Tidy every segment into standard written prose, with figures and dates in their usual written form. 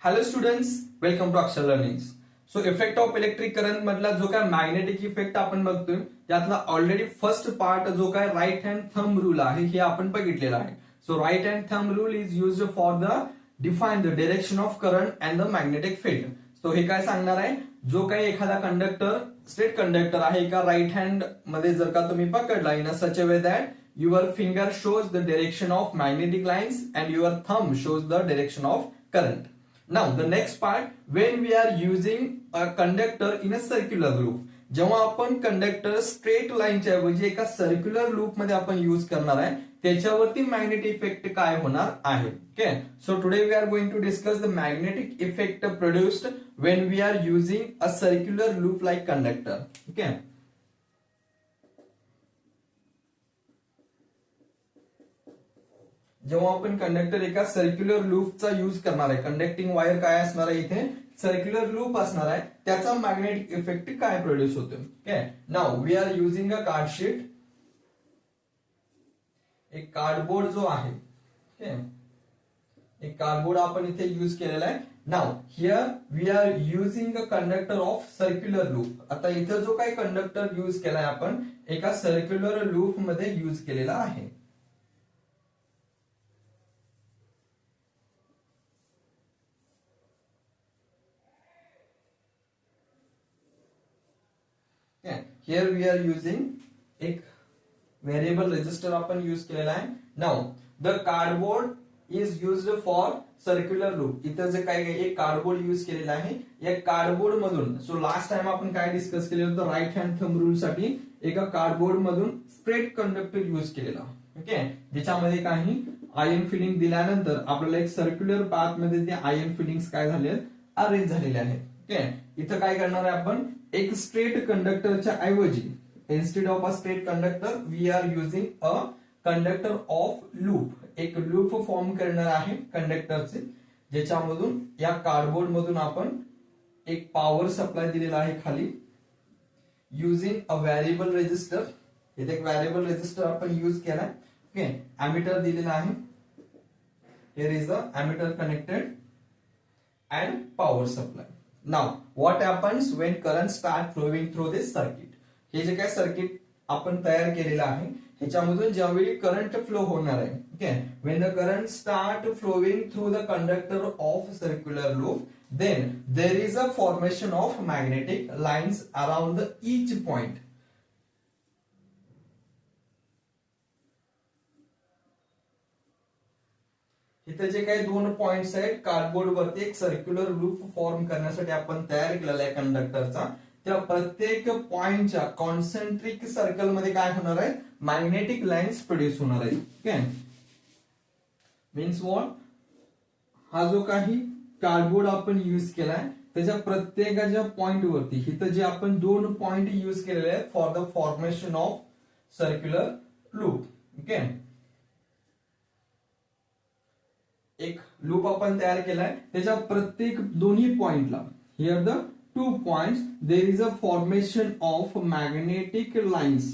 Hello students, welcome to अक्षर learnings. So effect of electric current मधला जो काय मॅग्नेटिक इफेक्ट आपण बघतोय त्यातला ऑलरेडी फर्स्ट पार्ट जो काय राईट हँड थंब रूल आहे हे आपण बघितलेला आहे. So right hand thumb rule is used for the define the direction of current and the magnetic field. So हे काय सांगणार आहे, जो काही एखादा कंडक्टर स्ट्रेट कंडक्टर आहे एका राईट हँड मध्ये जर का तुम्ही पकडला in a such a way that your finger shows the direction of magnetic lines and your thumb shows the direction of current. Now the next part, when we are using a conductor in a circular loop, जेव्हा आपण conductor straight लाईनच्या ऐवजी एका circular loop मध्ये आपण use करणार आहे त्याच्यावरती मॅग्नेटिक इफेक्ट काय होणार आहे. Okay, so today we are going to discuss the magnetic effect produced when we are using a circular loop like conductor. Okay, जेव्हा आपण कंडक्टर एका सर्क्युलर लूपचा यूज करणार आहे, कंडक्टिंग वायर काय असणार आहे, इथे सर्क्युलर लूप असणार आहे, त्याचा मॅग्नेटिक इफेक्ट काय प्रोड्यूस होतो. Okay, now we are using a card sheet. एक कार्डबोर्ड जो आहे, ओके, एक कार्डबोर्ड आपण इथे यूज केलेला आहे. Now here we are using a conductor of circular loop. आता इथं जो काही कंडक्टर यूज केलाय आपण एका सर्क्युलर लूप मध्ये यूज केलेला आहे. Here we are using एक व्हेरिएबल रेजिस्टर आपण यूज केलेला आहे. Now the cardboard is used for circular loop. इथं जे काही एक कार्डबोर्ड यूज केलेला आहे या कार्डबोर्ड मधून, सो लास्ट टाइम आपण काय डिस्कस केलेलं होतं, राईट हँड थंब रूल साठी एका कार्डबोर्ड मधून स्ट्रेट कंडक्टर यूज केलेला. ओके, ज्याच्यामध्ये काही आयन फिलिंग दिल्यानंतर आपल्याला एक सर्क्युलर पाथ मध्ये ते आयन फिलिंग्स काय झाले, अरेंज झालेले आहेत. ओके, इथं काय करणार आहे आपण, एक स्ट्रेट कंडक्टरच्या ऐवजी instead of a straight conductor we are using a conductor of loop. एक लूप फॉर्म करणार आहे कंडक्टरचे, ज्याच्यामधून या कार्डबोर्ड मधून आपण एक पॉवर सप्लाय दिलेला आहे खाली युजिंग अ व्हेरिएबल रेजिस्टर. इथे एक व्हेरिएबल रेजिस्टर आपण यूज केलाय. ओके, एमिटर दिलेला आहे. Here is the ammeter connected and power supply. Now, what happens when current start flowing through this circuit? हे जे काय सर्किट आपण तयार केलेलं आहे ह्याच्यामधून ज्यावेळी करंट फ्लो होणार आहे, okay, when the current start flowing through the conductor of circular loop, then there is a formation of magnetic lines around each point. इथे जे काही दोन पॉइंट्स आहेत कार्डबोर्ड वरती एक सर्क्युलर लूप फॉर्म करण्यासाठी आपण तयार केलेला आहे कंडक्टरचा, त्या प्रत्येक पॉइंटच्या कॉन्सेंट्रिक सर्कल मध्ये काय होणार आहे, मॅग्नेटिक लाईन्स प्रोड्यूस होणार आहेत. ओके, मीन्स व्हॉट, हा जो काही कार्डबोर्ड आपण युज केलाय त्याच्या प्रत्येकाच्या पॉइंट वरती इथं जे आपण दोन पॉइंट युज केलेले आहेत for the formation of circular loop. Okay, एक लूप आपण तयार केलाय त्याच्या प्रत्येक दोन्ही पॉइंटला, here the 2 points, there is a formation of magnetic lines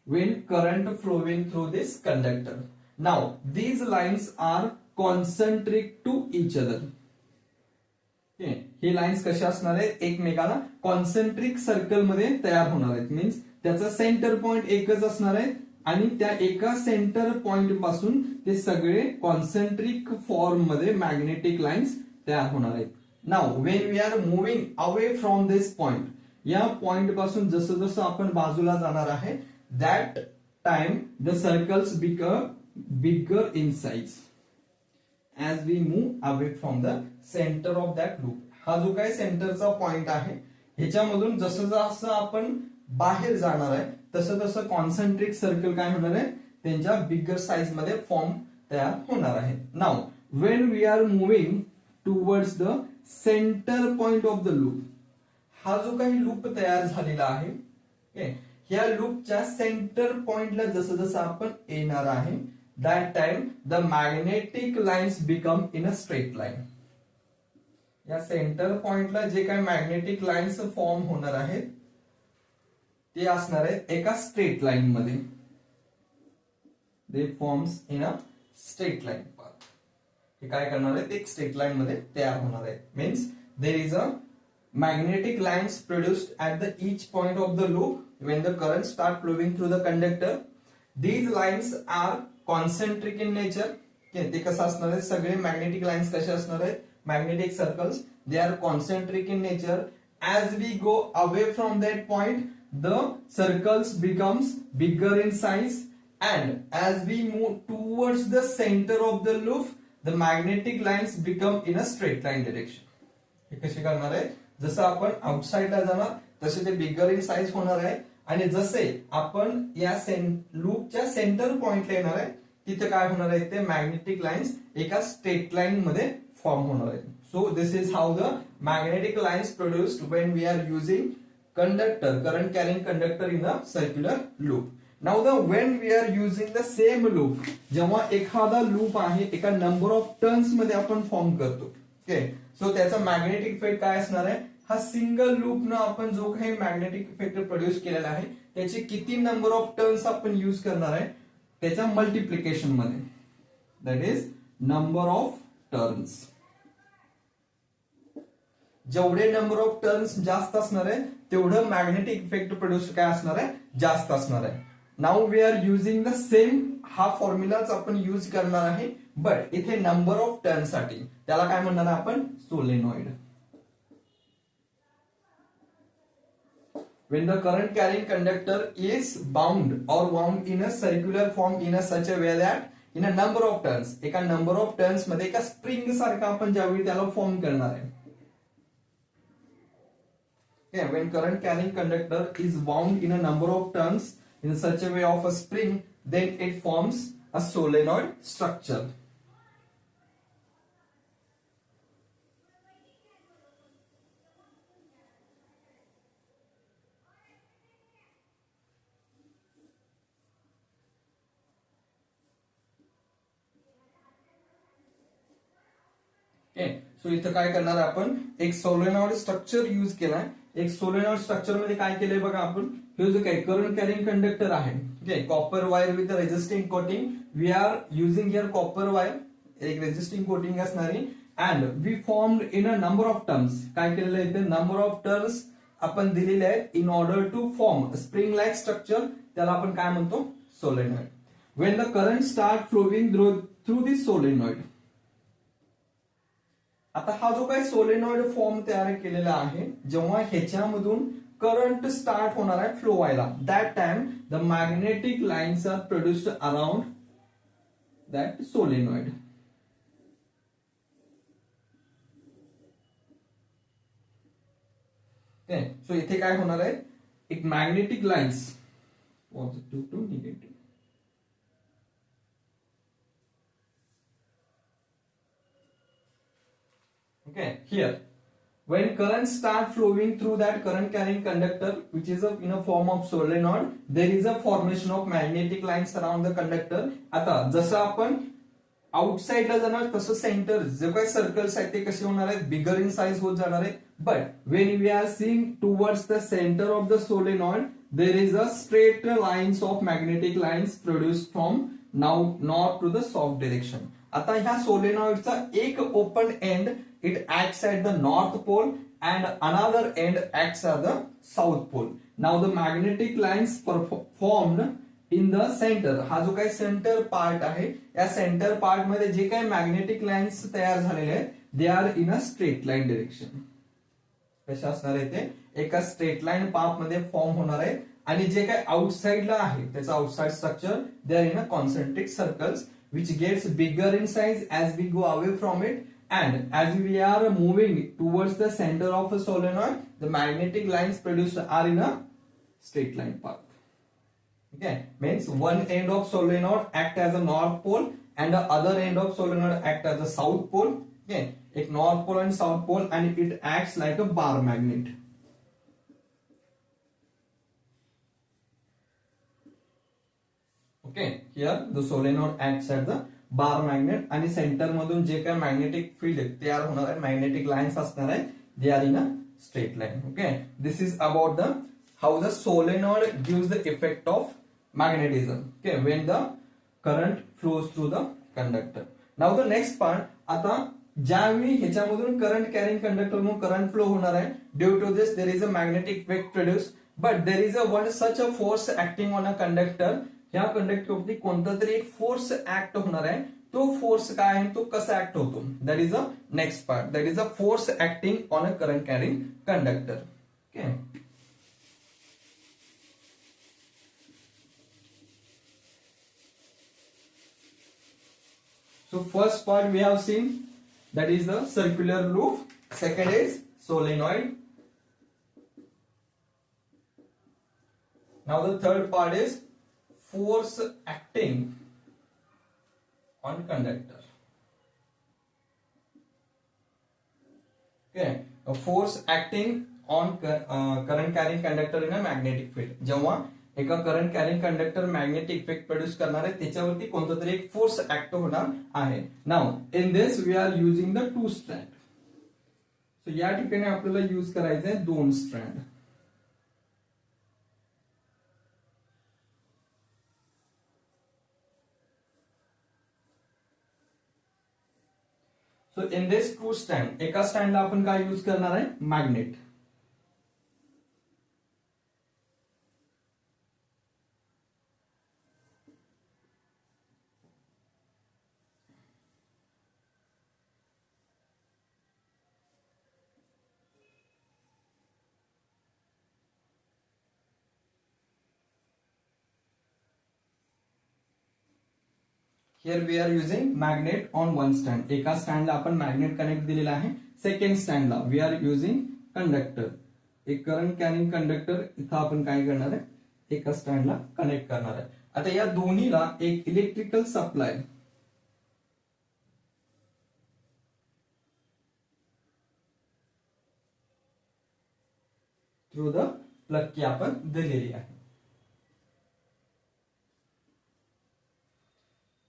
when current flowing through this conductor. Now these lines are concentric to each other. Okay, हे lines कशा असणार आहेत, एकमेकाला कॉन्सेंट्रिक सर्कल मध्ये तयार होणार आहेत. मीन्स त्याचा सेंटर पॉइंट एकच असणार आहे आणि त्या एका सेंटर पॉइंट पासून ते सगळे कॉन्सेंट्रिक फॉर्म मध्ये मॅग्नेटिक लाईन्स तयार होणार आहेत. Now when we are moving away from this point, या पॉइंट पासून जसं जसं आपण बाजूला जाणार आहे that time the circles become bigger in size as we move away from the centre of that loop. हा जो काही सेंटरचा पॉइंट आहे ह्याच्यामधून जसं जसं आपण बाहेर जाणार आहे तसं तसं कॉन्सेंट्रिक सर्कल काय होणार आहे, त्यांच्या बिगर साइज मध्ये फॉर्म तयार होणार आहे. Now when we are moving towards the centre point of the loop, हा जो काही लूप तयार झालेला आहे ह्या लूपच्या सेंटर पॉइंटला जसं जसं आपण येणार आहे that time the magnetic lines become in a straight line. या सेंटर पॉइंटला जे काही मॅग्नेटिक लाईन्स फॉर्म होणार आहेत ते असणार आहेत एका स्ट्रेट लाईन मध्ये. They forms in a straight line path. हे काय करणार आहे, एक स्ट्रेट लाईन मध्ये तयार होणार आहे. Means there is a magnetic lines produced at the each point of the loop when the current start flowing through the conductor. These lines are concentric in nature. ते कसं असणार आहे, सगळे मॅग्नेटिक लाईन्स कसे असणार आहेत, magnetic circles, they are concentric in nature. As we go away from that point, the circles becomes bigger in size, and as we move towards the center of the loop, the magnetic lines become in a straight line direction. हे कसे करणार आहे, जसं आपण आउटसाइडला जाणार तसे ते बिगर in size होणार आहे, आणि जसे आपण या लूपच्या सेंटर पॉइंटला येणार आहे तिथे काय होणार आहे, ते मॅग्नेटिक लाईन्स एका स्ट्रेट लाईन मध्ये फॉर्म होणार आहे. So this is how the magnetic lines produced when we are using conductor, current carrying conductor in a circular loop. Now the when we are using the same loop, जेव्हा एखादा loop आहे एका number of turns मध्ये आपण form करतो. Okay, सो त्याचा magnetic effect काय असणार आहे, हा सिंगल लूप न आपण जो काही मॅग्नेटिक इफेक्ट प्रोड्यूस केलेला आहे त्याचे किती नंबर ऑफ टर्न्स आपण युज करणार आहे त्याच्या मल्टिप्लिकेशन मध्ये, that is number of turns. जेवढे नंबर ऑफ टर्न्स जास्त असणार आहे तेवढं मॅग्नेटिक इफेक्ट प्रोड्यूस काय असणार आहे, जास्त असणार आहे. Now we are using the same, हा फॉर्म्युलाच आपण युज करणार आहे, बट इथे नंबर ऑफ टर्न साठी त्याला काय म्हणणार आहे आपण, solenoid. When the current carrying conductor is bound or wound in a circular form in a such a way that in a number of turns, एका number of turns मध्ये एका spring सारखा आपण ज्यावेळी त्याला फॉर्म करणार आहे. Okay, when current carrying conductor is wound in a number of turns in such a way of a spring, then it forms a solenoid structure. सो इथं काय करणार आपण, एक सोलेनॉइड स्ट्रक्चर युज केलाय. एक सोलेनॉइड स्ट्रक्चर मध्ये काय केलंय बघा आपण, हे जो काही करंट कॅरिंग कंडक्टर आहे, okay, copper wire with resisting coating, we are using here copper wire, एक रेजिस्टिंग कोटिंग असणारी, and we formed in a number of terms. काय केलेलं आहे, इथे नंबर ऑफ टर्म्स आपण दिलेले आहेत in order to form spring like structure, त्याला आपण काय म्हणतो, solenoid. When the current start flowing through this solenoid, आता हा जो काही सोलेनॉइड फॉर्म तयार केलेला आहे, जेव्हा ह्याच्यामधून करंट स्टार्ट होणार आहे फ्लो व्हायला, that time the magnetic lines are produced around that solenoid. So इथे काय होणार आहे, एक magnetic lines positive to negative. Okay, here, when currents start flowing through that current carrying conductor, which is in a form of solenoid, there is a formation of magnetic lines around the conductor. आता जसं आपण आउटसाइडला जाणार तसं centre जे काही circles आहेत ते कसे होणार आहेत, बिगर इन साइज होत जाणार आहे. But when we are seeing towards the centre of the solenoid, there is a straight lines of magnetic lines produced from now north to the south direction. आता ह्या सोलेनॉइडचा एक open end it acts at the north pole and another end acts at the south pole. Now the magnetic lines formed in the center, हा जो काही centre part आहे या centre part मध्ये जे काही मॅग्नेटिक लाईन्स तयार झालेले आहेत, they are in a straight line direction. कशा असणार आहे ते, एका स्ट्रेट लाईन पाथ मध्ये फॉर्म होणार आहे, आणि जे काही आउटसाइडला आहे त्याचं outside structure, they are in a concentric circles which gets bigger in size as we go away from it. And as we are moving towards the center of a solenoid, the magnetic lines produced are in a straight line path. Okay, means one end of solenoid act as a north pole and the other end of solenoid act as a south pole. Okay, एक north pole and south pole, and it acts like a bar magnet. Okay, here the solenoid acts as the bar magnet, आणि centre मधून जे काही magnetic field तयार होणार आहे, magnetic lines असणार आहेत, they are in a straight line. Okay, this is about the how the solenoid gives the effect of magnetism. Okay, when the current flows through the conductor. Now the next part, आता ज्यावेळी ह्याच्यामधून current carrying conductor म्हणून current flow होणार आहे, due to this there is a magnetic effect produce, but there is a one such a force acting on a conductor. ह्या कंडक्टरवरती कोणता तरी एक फोर्स ऍक्ट होणार आहे. तो फोर्स काय आहे, तो कसा ऍक्ट होतो, that is a next part, that is a force acting on a current carrying conductor. Okay. So first part we have seen, that is the circular loop. Second is solenoid. Now the third part is force acting on conductor. Okay, a force acting on current carrying conductor in a magnetic field. जेव्हा एका current carrying conductor magnetic effect produce करणार आहे, त्याच्यावरती कोणता तरी एक force act होणार आहे. Now in this we are using the 2 strand. So या ठिकाणी आपल्याला यूज करायचं आहे 2 strand. So in this 2 stand, एका स्टँडला आपण काय यूज करणार आहे, magnet. Here we are using magnet on one stand. एका स्टँडला आपण मॅग्नेट कनेक्ट दिलेला आहे. सेकंड स्टँडला वी आर युजिंग कंडक्टर. एक करंट कॅरिंग कंडक्टर इथं आपण काय करणार आहे, एका स्टँडला कनेक्ट करणार आहे. आता या दोन्हीला एक electrical supply through the plug की आपण दिलेली आहे.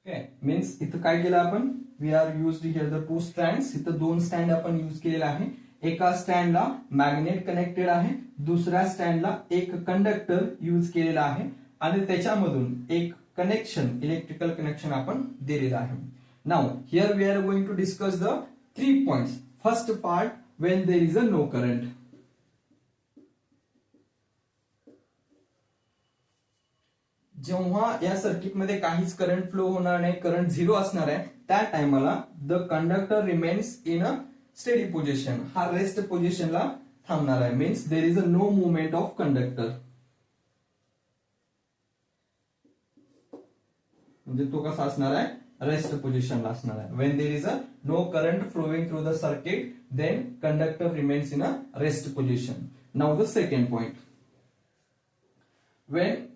ओके, मीन्स इथं काय केलं आपण, we are used here the 2 strands. इथं 2 स्टँड आपण यूज केलेला आहे. एका स्टँडला मॅग्नेट कनेक्टेड आहे, दुसऱ्या स्टँडला एक कंडक्टर यूज केलेला आहे आणि त्याच्यामधून एक कनेक्शन, इलेक्ट्रिकल कनेक्शन आपण दिलेलं आहे. Now here we are going to discuss the 3 points. First part, when there is a no current. जेव्हा या सर्किटमध्ये काहीच करंट फ्लो होणार नाही, करंट 0 असणार आहे, त्या टायमाला the conductor remains in a steady position. हा रेस्ट पोझिशनला थांबणार आहे. Means there is a no movement of conductor. म्हणजे तो कसा असणार आहे, रेस्ट पोझिशनला असणार आहे. When there is a no current flowing through the circuit, then conductor remains in a rest position. Now the second point, when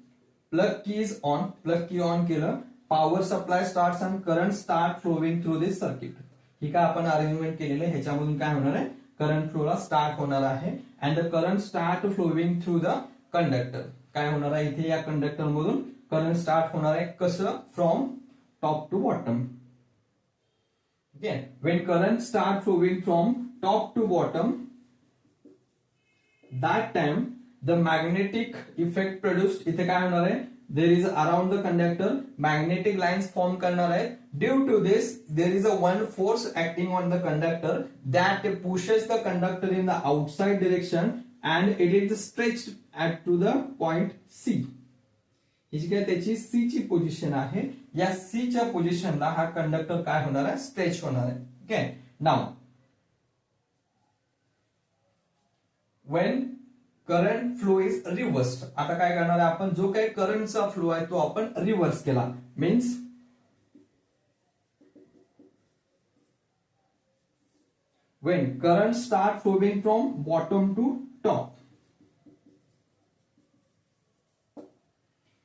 plug key is on, plug key on केलं, power supply starts and current start flowing through this circuit. ही काय आपण arrangement केलेलं आहे, ह्याच्यामधून काय होणार आहे, current फ्लोला start होणार आहे. And the current start flowing through the conductor. काय होणार आहे, इथे या कंडक्टर मधून करंट स्टार्ट होणार आहे. कसं, from top to bottom. Okay, when current start flowing from top to bottom, that time the magnetic effect produced. इथे काय होणार आहे, there is around the conductor magnetic lines form करणार आहे. Due to this there is a one force acting on the conductor that pushes the conductor in the outside direction and it is stretched at to the point C. ही जी काय त्याची C ची position आहे, या C च्या पोझिशनला हा conductor काय होणार आहे, स्ट्रेच होणार आहे. Okay, now when current flow is रिव्हर्स्ड. आता काय करणार आहे आपण, जो काही करंटचा फ्लो आहे तो आपण रिव्हर्स केला. Means when current start flowing from bottom to top,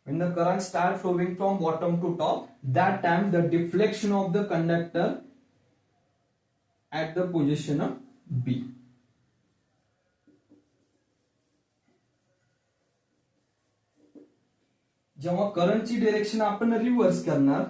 when the current start flowing from bottom to top, that time the deflection of the conductor at the position of B. जेव्हा करंटची direction आपण reverse करणार,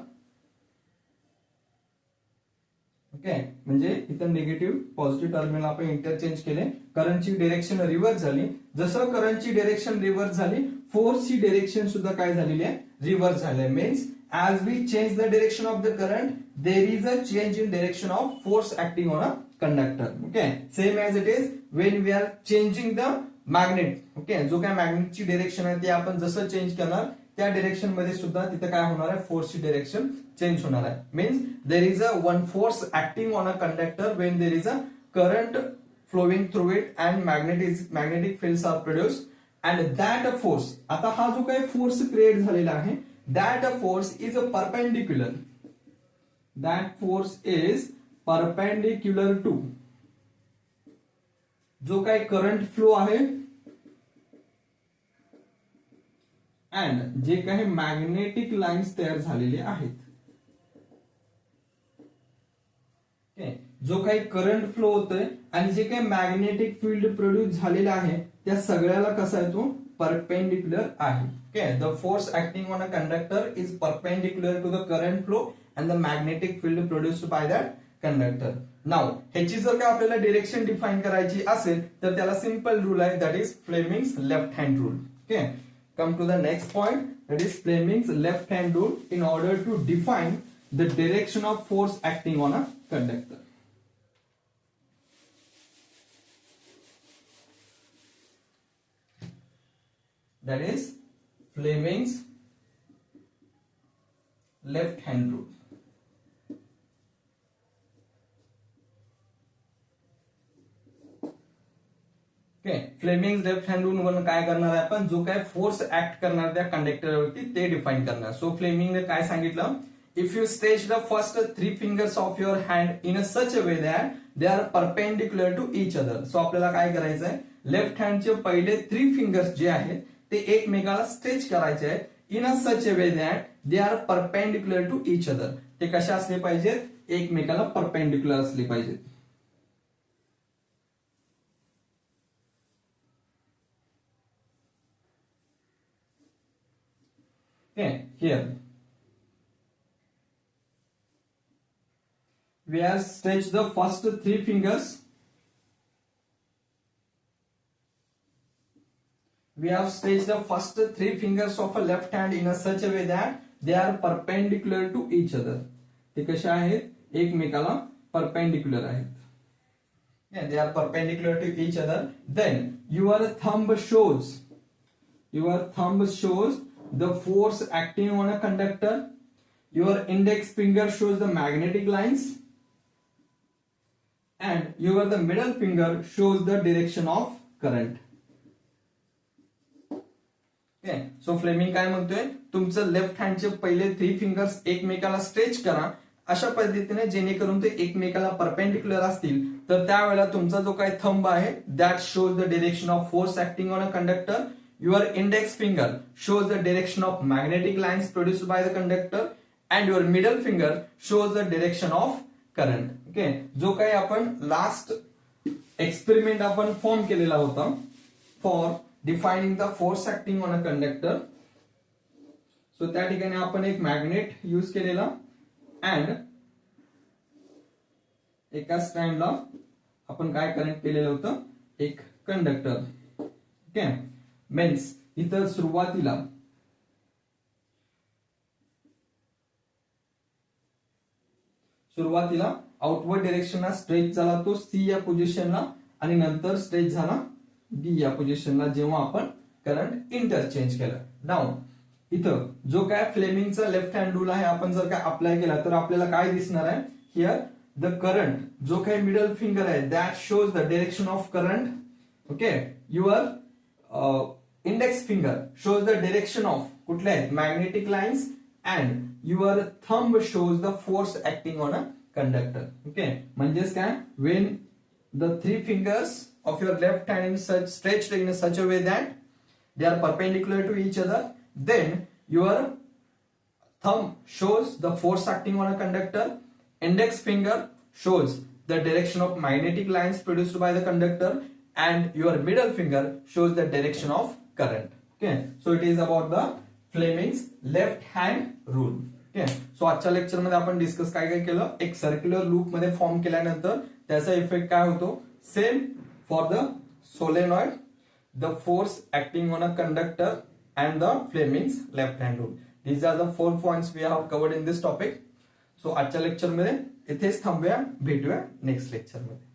okay, म्हणजे इथं negative positive terminal आपण interchange केले, करंटची direction reverse झाली. जसं करंटची डिरेक्शन रिव्हर्स झाली, फोर्सची डिरेक्शन सुद्धा काय झालेली आहे, रिव्हर्स झाली. Means as we change the direction of the current, there is a change in direction of force acting on a conductor. Okay, same as it is when we are changing the magnet. Okay, जो काय मॅग्नेटची direction आहे ते आपण जसं change करणार त्या direction मध्ये सुद्धा तिथे काय होणार आहे, फोर्सची डिरेक्शन चेंज होणार आहे. Means there is a one force acting on a conductor when there is a current flowing through it and magnetic fields are produced and that force, आता हा जो काही फोर्स क्रिएट झालेला आहे, that force is a perpendicular, that force is perpendicular to जो काही current flow आहे and जे काही मॅग्नेटिक लाईन्स तयार झालेले आहेत. जो काही करंट फ्लो होतोय आणि जे काही मॅग्नेटिक फील्ड प्रोड्यूस झालेला आहे त्या सगळ्याला कसा आहे तो परपेंडिक्युलर आहे. Okay, the force acting on a conductor is perpendicular to the current flow and the magnetic field produced by that conductor. Now ह्याची जर का आपल्याला डिरेक्शन डिफाइन करायची असेल तर त्याला सिंपल रूल आहे, that is Fleming's left hand rule. Okay, come to the next point, that is Fleming's left hand rule in order to define the direction of force acting on a conductor. That is Fleming's left hand rule. Okay, Fleming's left hand rule म्हणून काय करणार आहे आपण, जो काय force act करणार त्या कंडक्टरवरती ते डिफाइन करणार. सो फ्लेमिंगने काय सांगितलं, if you stretch the first 3 fingers of your hand in a such a way that they are perpendicular to each other. So आपल्याला काय करायचं आहे, लेफ्ट हँडचे पहिले 3 fingers जे आहेत ते एकमेकाला स्ट्रेच करायचे आहेत in a such a way that they are perpendicular to each other. ते कसे असले पाहिजेत, एकमेकाला परपेंडिक्युलर असले पाहिजेत. Okay, here we have stretched the first 3 fingers. We have stretched the first 3 fingers of a left hand in a such a way that they are perpendicular to each other. ते कसे आहेत, एकमेकाला perpendicular आहेत. Yeah, they are perpendicular to each other. Then your thumb shows the force acting on a conductor. Your index finger shows the magnetic lines, and the middle finger shows the direction of current. Okay, so Fleming काय म्हणतोय, तुमचं left हँडचे पहिले 3 fingers एकमेकाला stretch करा अशा पद्धतीने जेणेकरून ते एकमेकाला परपेंडिक्युलर असतील. तर त्यावेळेला तुमचा जो काही थंब आहे that shows the direction of force acting on a conductor. Your index finger shows the direction of magnetic lines produced by the conductor and your middle finger shows the direction of current. Okay, जो काही आपण last experiment आपण form केलेला होता for defining the force acting on a conductor. So त्या ठिकाणी आपण एक मॅग्नेट यूज केलेला अँड एका स्ट्रँडला आपण काय कनेक्ट केलेलं होतं, एक कंडक्टर. ओके, मीन्स इथं सुरुवातीला आउटवर्ड डिरेक्शनला स्ट्रेच झाला तो सी या पोझिशनला आणि नंतर स्ट्रेच झाला डी या पोझिशनला जेव्हा आपण करंट इंटरचेंज केलं. नाउ इथं जो काय फ्लेमिंगचा लेफ्ट हँड रूल आहे आपण जर काय अप्लाय केला तर आपल्याला काय दिसणार आहे, हिअर द करंट जो काही मिडल फिंगर आहे that shows the direction of current. Okay, your index finger shows the direction of कुठले आहेत, magnetic lines, and your thumb shows the force acting on a conductor. Okay, म्हणजेच काय, when the 3 fingers of your left hand is stretched in such a way that they are perpendicular to each other, then your thumb shows the force acting on a conductor, index finger shows the direction of magnetic lines produced by the conductor, and your middle finger shows the direction of current. Okay, so it is about the Fleming's left hand rule. Okay, so आजच्या lecture मध्ये आपण discuss काय केलं, एक circular loop मध्ये form केल्यानंतर त्याचा effect काय होतो, same for the solenoid, the force acting on a conductor and the Fleming's left hand rule. These are the 4 points we have covered in this topic. सो आजच्या लेक्चरमध्ये इथेच थांबूया, भेटूया नेक्स्ट लेक्चरमध्ये.